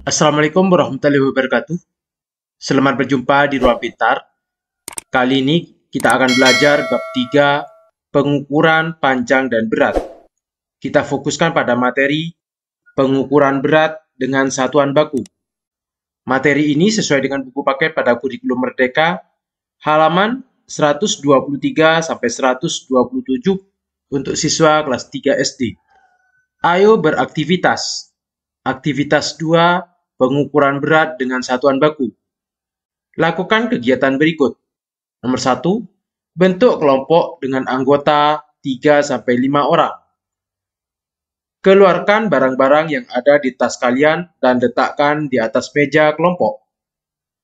Assalamualaikum warahmatullahi wabarakatuh. Selamat berjumpa di Ruang Pintar. Kali ini kita akan belajar bab 3, pengukuran panjang dan berat. Kita fokuskan pada materi pengukuran berat dengan satuan baku. Materi ini sesuai dengan buku paket pada kurikulum Merdeka, halaman 123 sampai 127 untuk siswa kelas 3 SD. Ayo beraktivitas. Aktivitas 2, pengukuran berat dengan satuan baku. Lakukan kegiatan berikut. Nomor 1, bentuk kelompok dengan anggota 3-5 orang. Keluarkan barang-barang yang ada di tas kalian dan letakkan di atas meja kelompok.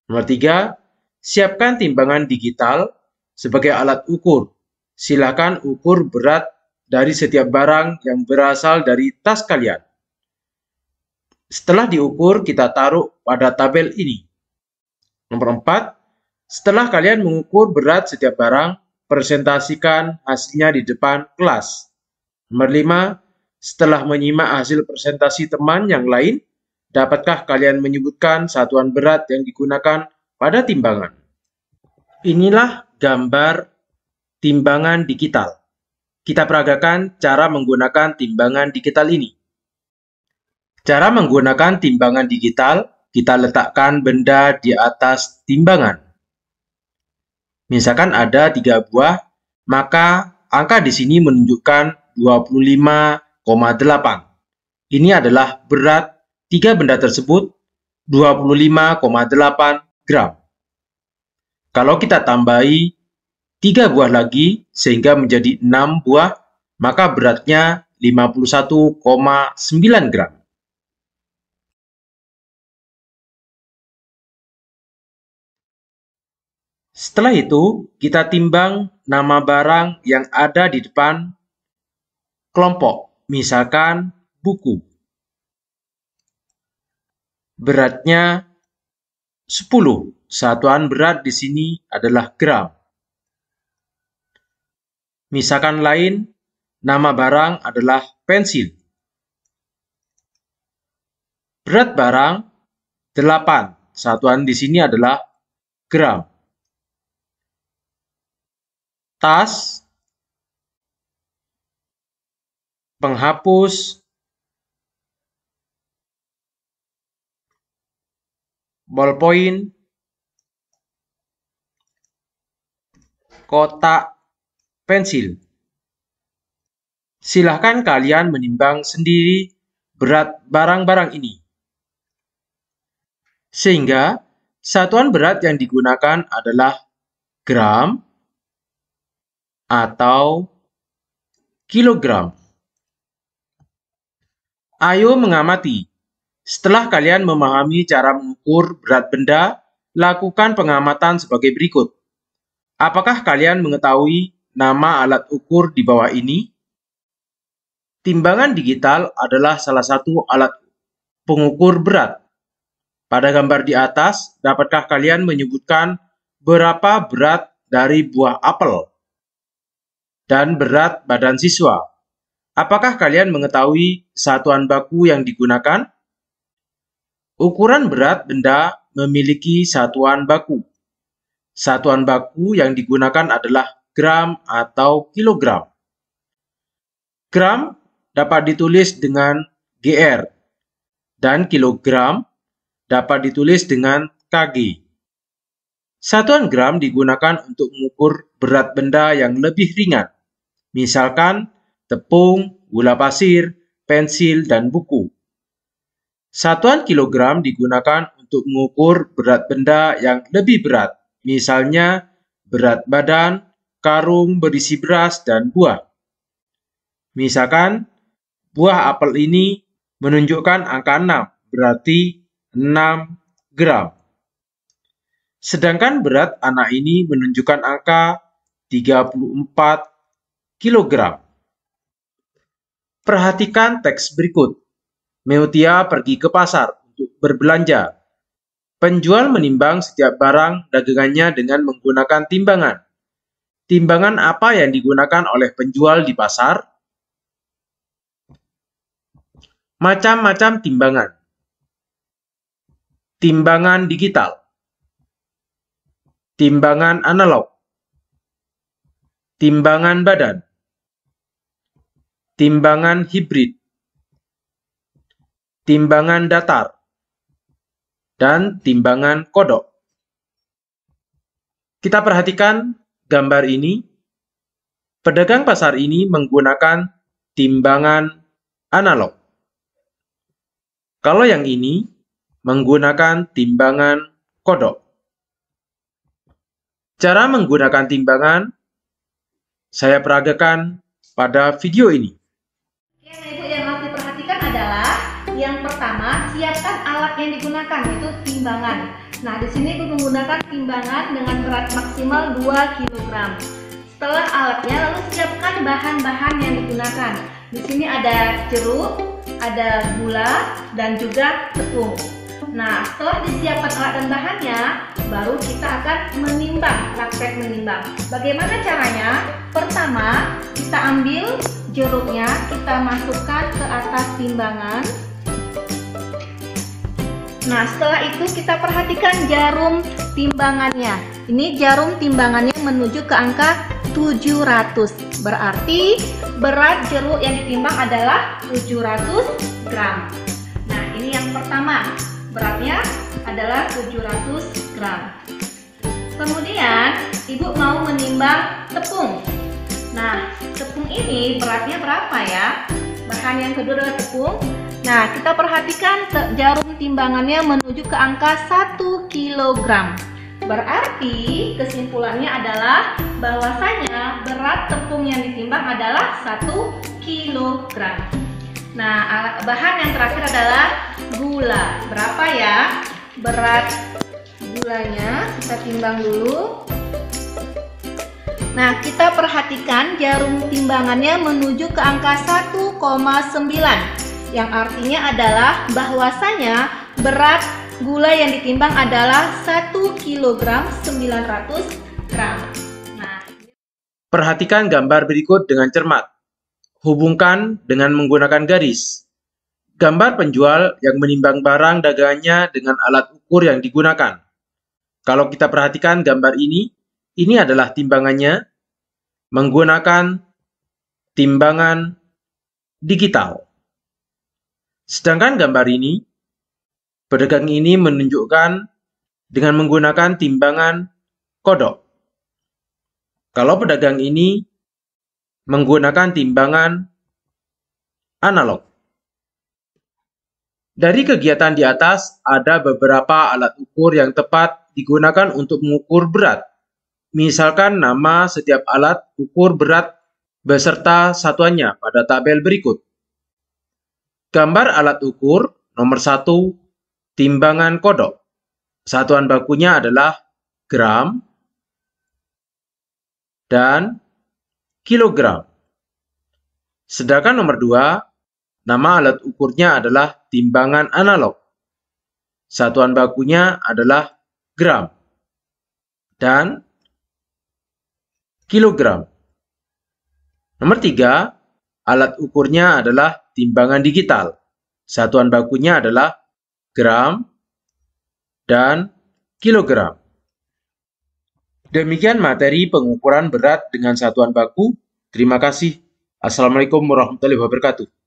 Nomor 3, siapkan timbangan digital sebagai alat ukur. Silakan ukur berat dari setiap barang yang berasal dari tas kalian. Setelah diukur, kita taruh pada tabel ini. Nomor 4, setelah kalian mengukur berat setiap barang, presentasikan hasilnya di depan kelas. Nomor 5, setelah menyimak hasil presentasi teman yang lain, dapatkah kalian menyebutkan satuan berat yang digunakan pada timbangan? Inilah gambar timbangan digital. Kita peragakan cara menggunakan timbangan digital ini. Cara menggunakan timbangan digital, kita letakkan benda di atas timbangan. Misalkan ada 3 buah, maka angka di sini menunjukkan 25,8. Ini adalah berat 3 benda tersebut, 25,8 gram. Kalau kita tambahi 3 buah lagi, sehingga menjadi 6 buah, maka beratnya 51,9 gram. Setelah itu, kita timbang nama barang yang ada di depan kelompok, misalkan buku. Beratnya 10. Satuan berat di sini adalah gram. Misalkan lain, nama barang adalah pensil. Berat barang 8. Satuan di sini adalah gram. Tas, penghapus, ballpoint, kotak, pensil. Silahkan kalian menimbang sendiri berat barang-barang ini. Sehingga satuan berat yang digunakan adalah gram atau kilogram. Ayo mengamati. Setelah kalian memahami cara mengukur berat benda, lakukan pengamatan sebagai berikut. Apakah kalian mengetahui nama alat ukur di bawah ini? Timbangan digital adalah salah satu alat pengukur berat. Pada gambar di atas, dapatkah kalian menyebutkan berapa berat dari buah apel dan berat badan siswa? Apakah kalian mengetahui satuan baku yang digunakan? Ukuran berat benda memiliki satuan baku. Satuan baku yang digunakan adalah gram atau kilogram. Gram dapat ditulis dengan GR dan kilogram dapat ditulis dengan kg. Satuan gram digunakan untuk mengukur berat benda yang lebih ringan, misalkan tepung, gula pasir, pensil, dan buku. Satuan kilogram digunakan untuk mengukur berat benda yang lebih berat, misalnya berat badan, karung berisi beras, dan buah. Misalkan buah apel ini menunjukkan angka 6, berarti 6 gram. Sedangkan berat anak ini menunjukkan angka 34 kilogram. Perhatikan teks berikut. Meutia pergi ke pasar untuk berbelanja. Penjual menimbang setiap barang dagangannya dengan menggunakan timbangan. Timbangan apa yang digunakan oleh penjual di pasar? Macam-macam timbangan. timbangan digital, timbangan analog, timbangan badan, timbangan hibrid, timbangan datar, dan timbangan kodok. Kita perhatikan gambar ini. Pedagang pasar ini menggunakan timbangan analog. Kalau yang ini menggunakan timbangan kodok. Cara menggunakan timbangan saya peragakan pada video ini. Yang Ibu yang harus diperhatikan adalah yang pertama, siapkan alat yang digunakan, yaitu timbangan. Nah, di sini Ibu menggunakan timbangan dengan berat maksimal 2 kg. Setelah alatnya, lalu siapkan bahan-bahan yang digunakan. Di sini ada jeruk, ada gula, dan juga tepung. Nah, setelah disiapkan alat dan bahannya, baru kita akan menimbang, praktek menimbang. Bagaimana caranya? Pertama, kita ambil jeruknya, kita masukkan ke atas timbangan. Nah, setelah itu kita perhatikan jarum timbangannya. Ini jarum timbangannya menuju ke angka 700. Berarti berat jeruk yang ditimbang adalah 700 gram. Nah, ini yang pertama. Beratnya adalah 700 gram. Kemudian, Ibu mau menimbang tepung. Nah, tepung ini beratnya berapa ya? Bahan yang kedua adalah tepung. Nah, kita perhatikan jarum timbangannya menuju ke angka 1 kg. Berarti kesimpulannya adalah bahwasanya berat tepung yang ditimbang adalah 1 kg. Nah, bahan yang terakhir adalah gula. Berapa ya berat gulanya? Kita timbang dulu. Nah, kita perhatikan jarum timbangannya menuju ke angka 1,9, yang artinya adalah bahwasanya berat gula yang ditimbang adalah 1 kg 900 gram. Nah, perhatikan gambar berikut dengan cermat. Hubungkan dengan menggunakan garis. Gambar penjual yang menimbang barang dagangannya dengan alat ukur yang digunakan. Kalau kita perhatikan gambar ini adalah timbangannya menggunakan timbangan digital. Sedangkan gambar ini, pedagang ini menunjukkan dengan menggunakan timbangan kodok. Kalau pedagang ini menggunakan timbangan analog. Dari kegiatan di atas, ada beberapa alat ukur yang tepat digunakan untuk mengukur berat. Misalkan nama setiap alat ukur berat beserta satuannya pada tabel berikut. Gambar alat ukur nomor 1, timbangan kodok. Satuan bakunya adalah gram dan kilogram. Sedangkan nomor 2, nama alat ukurnya adalah timbangan analog. Satuan bakunya adalah gram dan kilogram. Nomor 3, alat ukurnya adalah timbangan digital. Satuan bakunya adalah gram dan kilogram. Demikian materi pengukuran berat dengan satuan baku. Terima kasih. Assalamualaikum warahmatullahi wabarakatuh.